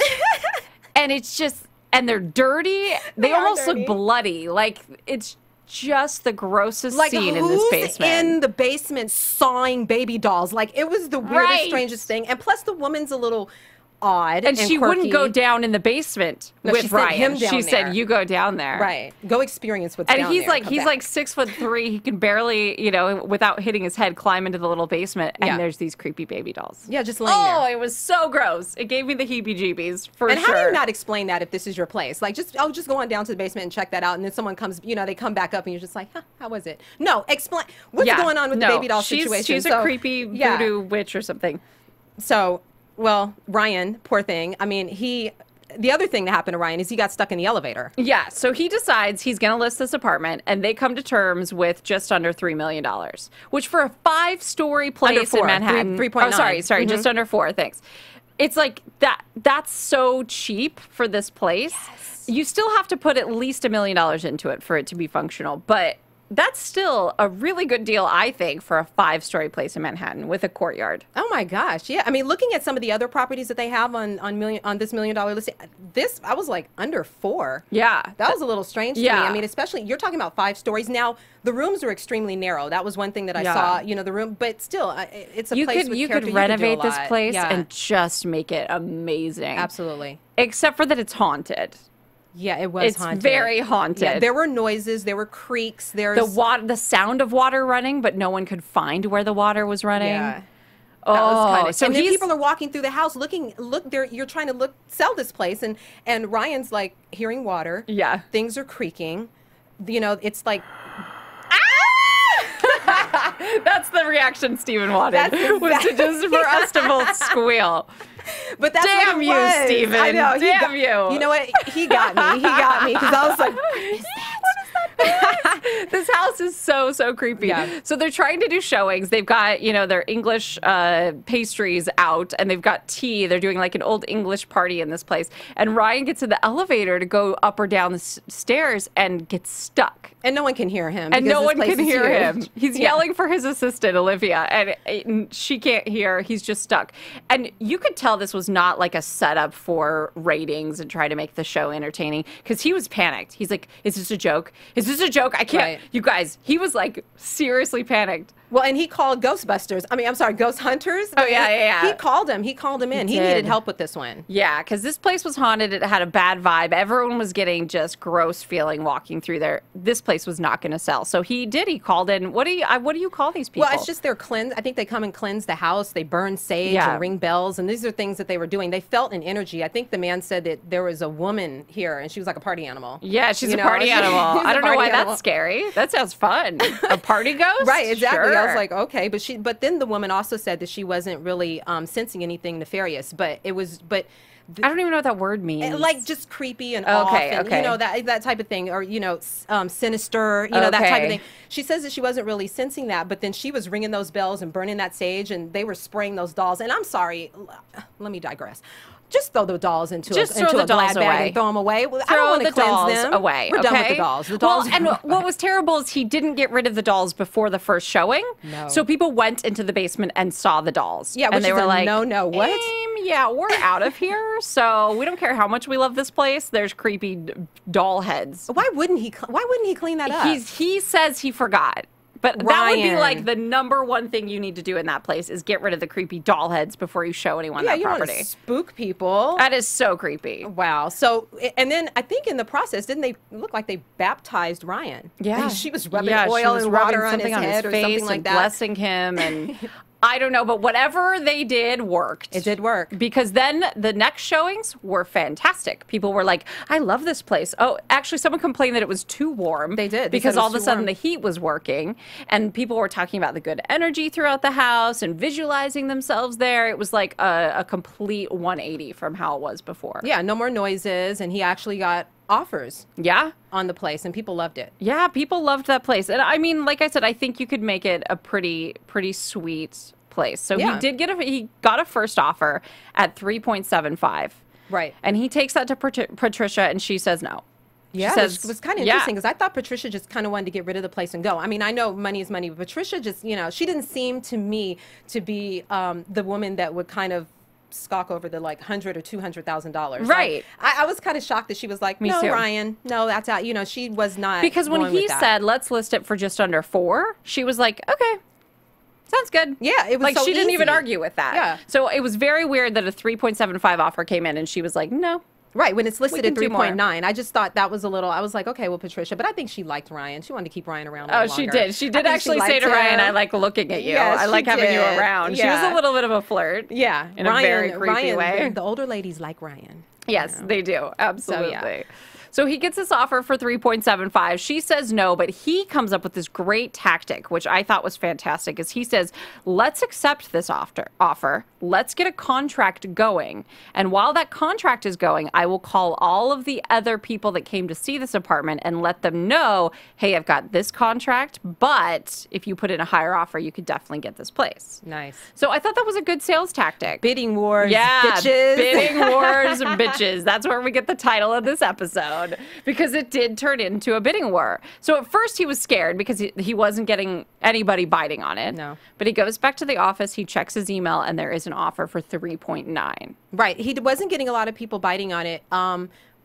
And it's just, and they're dirty. They almost look bloody. Like, it's just the grossest scene in this basement. In the basement sawing baby dolls. Like, it was the weirdest, strangest thing. And plus, the woman's a little odd And she wouldn't quirky. go down in the basement No, with she sent Ryan. him down She there. said, "You go down there." Right. Go experience what's And down he's there. like Come he's back. like 6'3". He can barely, without hitting his head, climb into the little basement. And Yeah. there's these creepy baby dolls. Yeah, just laying Oh, there. it was so gross. It gave me the heebie-jeebies for And sure. how do you not explain that if this is your place? Like, I'll just go on down to the basement and check that out, and then someone comes, they come back up, and you're just like, huh, how was it? No, explain what's going on with the baby doll situation. She's a creepy voodoo witch or something. So, well, Ryan, poor thing. I mean, the other thing that happened to Ryan is he got stuck in the elevator. Yeah, so he decides he's going to list this apartment, and they come to terms with just under $3 million, which for a 5-story place in Manhattan. 3.9. Oh, sorry, just under 4, thanks. It's like that's so cheap for this place. Yes. You still have to put at least $1 million into it for it to be functional, but that's still a really good deal, I think, for a 5-story place in Manhattan with a courtyard. Oh my gosh, yeah. I mean, looking at some of the other properties that they have on this $1 million listing, I was like under 4. Yeah, that was a little strange to me. I mean, especially you're talking about 5 stories. Now the rooms are extremely narrow. That was one thing that I saw. The room, but still, it's a place with you character. could renovate this lot. place and just make it amazing. Absolutely. Except for that it's haunted. Yeah, it was haunted. It's very haunted. Yeah, there were noises, there were creaks, the sound of water running, but no one could find where the water was running. Yeah. Oh, that was kind of, so and then people are walking through the house look there, you're trying to sell this place, and Ryan's like hearing water. Yeah. Things are creaking. It's like that's the reaction Steven wanted. Was to just for us to both squeal. But that's damn what it you, was. Steven. I know. Damn you. You know what? He got me. He got me because I was like, what is that? This house is so creepy. Yeah. So they're trying to do showings. They've got, their English pastries out, and they've got tea. They're doing like an old English party in this place. And Ryan gets in the elevator to go up or down the stairs and gets stuck. And no one can hear him. And no one place can is hear huge. him. He's yelling for his assistant, Olivia, and she can't hear. He's just stuck. And you could tell this was not like a setup for ratings and try to make the show entertaining, because he was panicked. He's like, is this a joke? Is this a joke? I can't. Right. You guys, he was like seriously panicked. Well, and he called Ghostbusters. I'm sorry, Ghost Hunters. Oh, yeah. He called him. He called him in. He needed help with this one. Yeah, because this place was haunted. It had a bad vibe. Everyone was getting just gross feeling walking through there. This place was not going to sell. So he did. He called in. What do you call these people? Well, it's just their cleanse. I think they come and cleanse the house. They burn sage and ring bells. And these are things that they were doing. They felt an energy. I think the man said that there was a woman here, and she was like a party animal. Yeah, she's a party animal. I don't know why that's scary. That sounds fun. A party ghost? Right, exactly. Sure. I was like, okay. But then the woman also said that she wasn't really sensing anything nefarious. But it was, I don't even know what that word means. Like just creepy and off, and that type of thing, or sinister, that type of thing. She says that she wasn't really sensing that, but then she was ringing those bells and burning that sage, and they were spraying those dolls. And I'm sorry, let me digress. Just throw the dolls into a glad bag and throw them away. I don't want to cleanse them. Away. We're done with the dolls. The dolls. And what was terrible is he didn't get rid of the dolls before the first showing. No. So people went into the basement and saw the dolls. Yeah, and they were like, no, what? Yeah, we're out of here. So we don't care how much we love this place. There's creepy doll heads. Why wouldn't he clean that up? He says he forgot. But that would be like the #1 thing you need to do in that place is get rid of the creepy doll heads before you show anyone that property. Don't want to spook people. That is so creepy. Wow. So, and then I think in the process, didn't they look like they baptized Ryan? Yeah. And she was rubbing oil and water on his head or something like that. Blessing him and I don't know, but whatever they did worked. It did work. Because then the next showings were fantastic. People were like, I love this place. Oh, actually, someone complained that it was too warm. They did. Because all of a sudden the heat was working. And people were talking about the good energy throughout the house and visualizing themselves there. It was like a complete 180 from how it was before. Yeah, no more noises. And he actually got offers on the place, and people loved it. Yeah, people loved that place. And I mean, like I said, I think you could make it a pretty sweet place. So he got a first offer at 3.75. Right. And he takes that to Patricia, and she says no. Yeah, it was kind of interesting because I thought Patricia just kind of wanted to get rid of the place and go. I mean, I know money is money, but Patricia just, she didn't seem to me to be the woman that would kind of skulk over the like $100,000 or $200,000. Right. I was kind of shocked that she was like, no, too. Ryan, no, that's out. She was not. Because when he said, let's list it for just under 4, she was like, okay. Sounds good. Yeah, it was like so she didn't even easy. argue with that. Yeah. So it was very weird that a 3.75 offer came in, and she was like, no. Right, when it's listed We at can do more. 3.9. I just thought that was a little, I was like, okay, well, Patricia, but I think she liked Ryan. She wanted to keep Ryan around a little She longer. did. She I did think actually say liked to Ryan, him. I like looking at you. Yes, I like she having you did. around. She Yeah. was a little bit of a flirt. Yeah. In a very creepy Ryan, way. The older ladies like Ryan. Yes, they do. Absolutely. yeah. So he gets this offer for 3.75. She says no, but he comes up with this great tactic, which I thought was fantastic, is he says, let's accept this offer. Let's get a contract going. And while that contract is going, I will call all of the other people that came to see this apartment and let them know, hey, I've got this contract, but if you put in a higher offer, you could definitely get this place. Nice. So I thought that was a good sales tactic. Bidding wars, Yeah, bitches. bidding wars, bitches. That's where we get the title of this episode, because it did turn into a bidding war. So at first he was scared because he wasn't getting anybody biting on it. No. But he goes back to the office, he checks his email, and there is an offer for 3.9. Right. He wasn't getting a lot of people biting on it.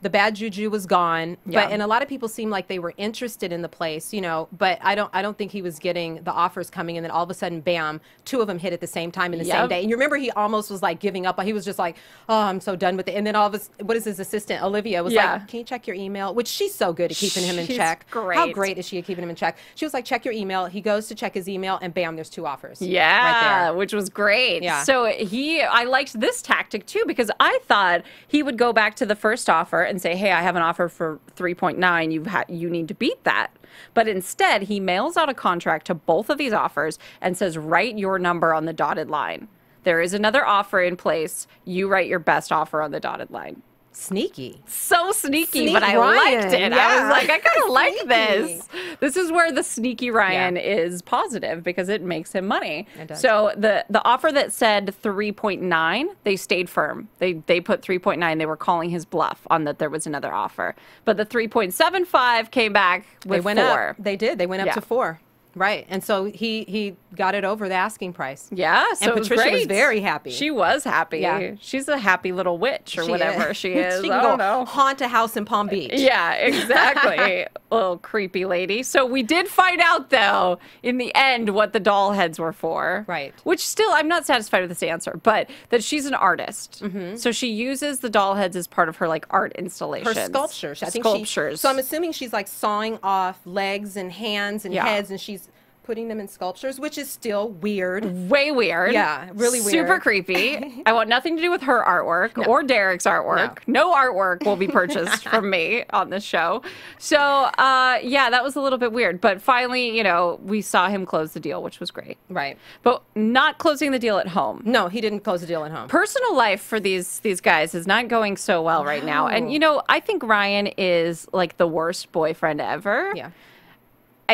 The bad juju was gone, Yeah. and a lot of people seemed like they were interested in the place, you know. But I don't think he was getting the offers coming, and then all of a sudden, bam, 2 of them hit at the same time in the same day. And you remember he almost was like giving up. He was just like, "Oh, I'm so done with it." And then all of what is his assistant Olivia was like, "Can you check your email?" Which she's so good at keeping him in She's check. great. How great is she at keeping him in check? She was like, "Check your email." He goes to check his email, and bam, there's 2 offers. Yeah, right there. which was great. Yeah. So I liked this tactic too, because I thought he would go back to the first offer and say, hey, I have an offer for 3.9. You need to beat that. But instead, he mails out a contract to both of these offers and says, write your number on the dotted line. There is another offer in place. You write your best offer on the dotted line. Sneaky. So sneaky, Sneak but I Ryan, liked it. I yeah. was like, I kind of like Sneaky. this. This is where the sneaky Ryan is positive, because it makes him money. It does. So the offer that said 3.9, they stayed firm. They put 3.9. They were calling his bluff on that there was another offer. But the 3.75 came back with They went 4. up. They did. They went up Yeah. to 4. Right. And so he got it over the asking price. Yeah, so And it was Patricia was great. very happy. She was happy. Yeah. She's a happy little witch or whatever she is. She I can don't go know. haunt a house in Palm Beach. Yeah, exactly. Little creepy lady. So we did find out, though, in the end, what the doll heads were for. Right. Which still, I'm not satisfied with this answer, but that she's an artist. So she uses the doll heads as part of her like art installations. Her sculptures. I think Sculptures. So I'm assuming she's like sawing off legs and hands and Yeah. heads, and she's putting them in sculptures, which is still weird. Way weird. Yeah, really weird. Super creepy. I want nothing to do with her artwork or Derek's artwork. No artwork will be purchased from me on this show. So, yeah, that was a little bit weird. But finally, you know, we saw him close the deal, which was great. Right. But not closing the deal at home. No, he didn't close the deal at home. Personal life for these guys is not going so well right now. And, you know, I think Ryan is like the worst boyfriend ever. Yeah.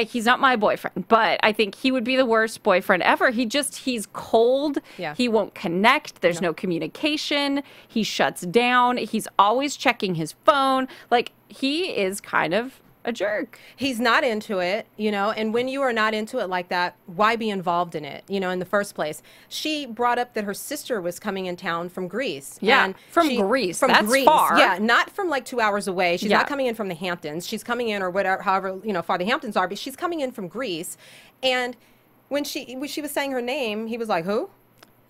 He's not my boyfriend, but I think he would be the worst boyfriend ever. He's cold. Yeah. He won't connect. There's no communication. He shuts down. He's always checking his phone. Like, he is kind of a jerk. He's not into it, you know, and when you are not into it like that, why be involved in it, you know, in the first place? She brought up that her sister was coming in town from Greece. Yeah, and from Greece. That's far. Yeah, not from like 2 hours away. She's Yeah. not coming in from the Hamptons. She's coming in, or whatever, however, you know, far the Hamptons are, but she's coming in from Greece. And when she was saying her name, he was like, who?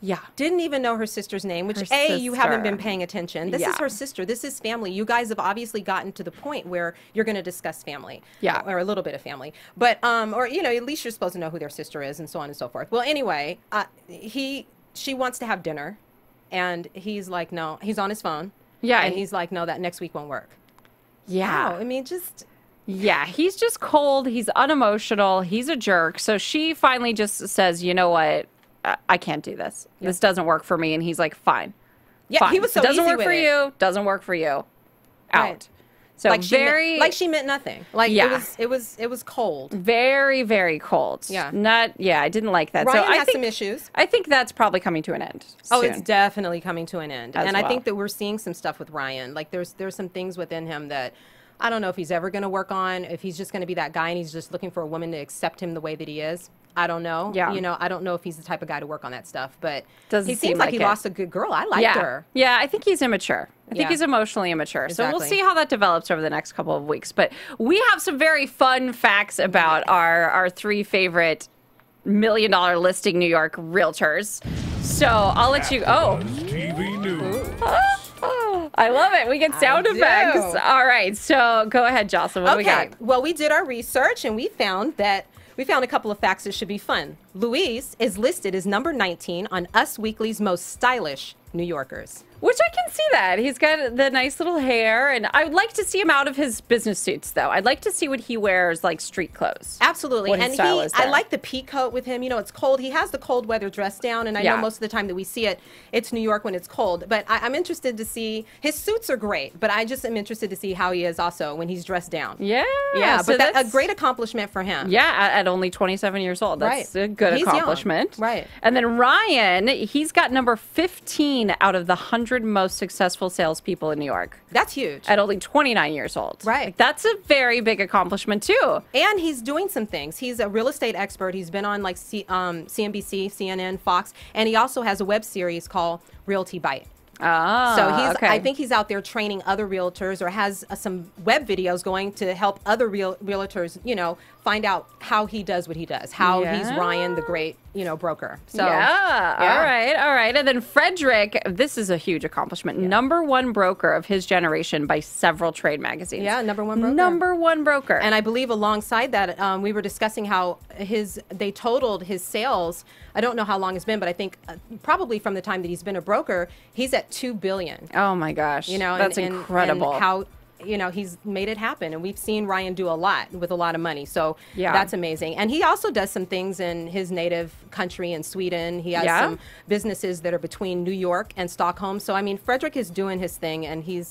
Yeah. Didn't even know her sister's name, which, Her you haven't been sister. paying attention. This Yeah. is her sister. This is family. You guys have obviously gotten to the point where you're going to discuss family. Yeah. Or a little bit of family. But, or, you know, at least you're supposed to know who their sister is and so on and so forth. Well, anyway, she wants to have dinner. And he's like, no. He's on his phone. Yeah. And he's like, no, that next week won't work. Yeah. Wow. I mean, just... Yeah, he's just cold. He's unemotional. He's a jerk. So she finally just says, you know what? I can't do this. This doesn't work for me. And he's like, fine. Yeah, fine. he was so doesn't easy work with for it. you. Doesn't work for you. Out. Right. So Like very, she meant nothing. Like Yeah. it was cold. very, very cold. Yeah. I didn't like that. Ryan so I has think, some issues. I think that's probably coming to an end Oh, soon. it's definitely coming to an end. As And I well. think that we're seeing some stuff with Ryan. Like there's some things within him that I don't know if he's ever going to work on, if he's just going to be that guy and he's just looking for a woman to accept him the way that he is. I don't know. Yeah. You know, I don't know if he's the type of guy to work on that stuff, but Doesn't he seem seems like like he it. lost a good girl. I liked yeah. her. Yeah, I think he's immature. I think Yeah. he's emotionally immature. So we'll Exactly. see how that develops over the next couple of weeks. But we have some very fun facts about our 3 favorite million listing New York realtors. So I'll let you. Oh. TV News. I love it. We get sound effects. All right. So go ahead, Jocelyn. What do we got? Well, we did our research and we found a couple of facts that should be fun. Luis is listed as number 19 on Us Weekly's most stylish New Yorkers. Which I can see that. He's got the nice little hair, and I would like to see him out of his business suits, though. I'd like to see what he wears, like street clothes. Absolutely. What his style is there. I like the pea coat with him. You know, it's cold. He has the cold weather dress down, and I know most of the time that we see it, it's New York when it's cold. But I'm interested to see, his suits are great, but I just am interested to see how he is also when he's dressed down. Yeah. So but that's a great accomplishment for him. Yeah, at only 27 years old. That's a good accomplishment. Young. Right. And then Ryan, he's got number 15 out of the 100 most successful salespeople in New York. That's huge. At only 29 years old. Right. Like, that's a very big accomplishment, too. And he's doing some things. He's a real estate expert. He's been on like CNBC, CNN, Fox, and he also has a web series called Realty Bite. Oh, so I think he's out there training other realtors or has some web videos going to help other realtors, you know, find out how he does what he does, how he's Ryan, the great, you know, broker. So all right. And then Fredrik, this is a huge accomplishment. Number one broker of his generation by several trade magazines. Yeah, number one broker. Number one broker. And I believe alongside that, we were discussing how they totaled his sales. I don't know how long it's been, but I think probably from the time that he's been a broker, he's at $2 billion. Oh my gosh. You know, that's incredible. And how, you know, he's made it happen. And we've seen Ryan do a lot with a lot of money. So that's amazing. And he also does some things in his native country in Sweden. He has some businesses that are between New York and Stockholm. So, I mean, Fredrik is doing his thing, and he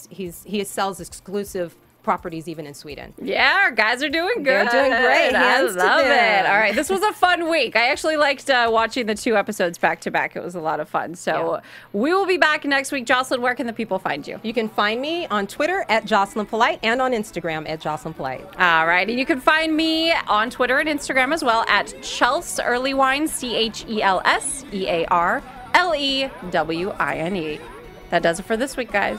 sells exclusive properties even in Sweden. Yeah, our guys are doing good. They're doing great. I love it. All right, this was a fun week. I actually liked watching the 2 episodes back to back. It was a lot of fun. So we will be back next week. Jocelyn, where can the people find you? You can find me on Twitter at Jocelyn Polite and on Instagram at Jocelyn Polite. All right, and you can find me on Twitter and Instagram as well at Chelsea Earlewine, CHELSEARLEWINE. That does it for this week, guys.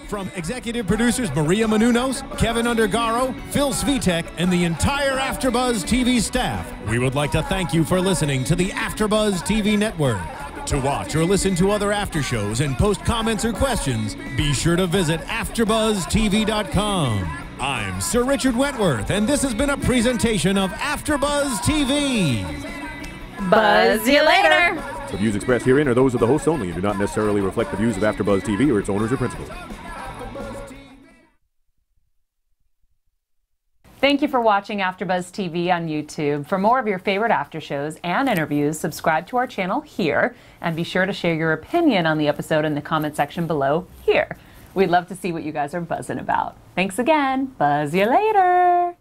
From executive producers Maria Menounos, Kevin Undergaro, Phil Svitek, and the entire AfterBuzz TV staff, we would like to thank you for listening to the AfterBuzz TV network. To watch or listen to other after shows and post comments or questions, be sure to visit AfterBuzzTV.com. I'm Sir Richard Wentworth, and this has been a presentation of AfterBuzz TV. Buzz you later. The views expressed herein are those of the hosts only and do not necessarily reflect the views of AfterBuzz TV or its owners or principals. Thank you for watching AfterBuzz TV on YouTube. For more of your favorite after shows and interviews, subscribe to our channel here, and be sure to share your opinion on the episode in the comment section below here. We'd love to see what you guys are buzzing about. Thanks again. Buzz you later.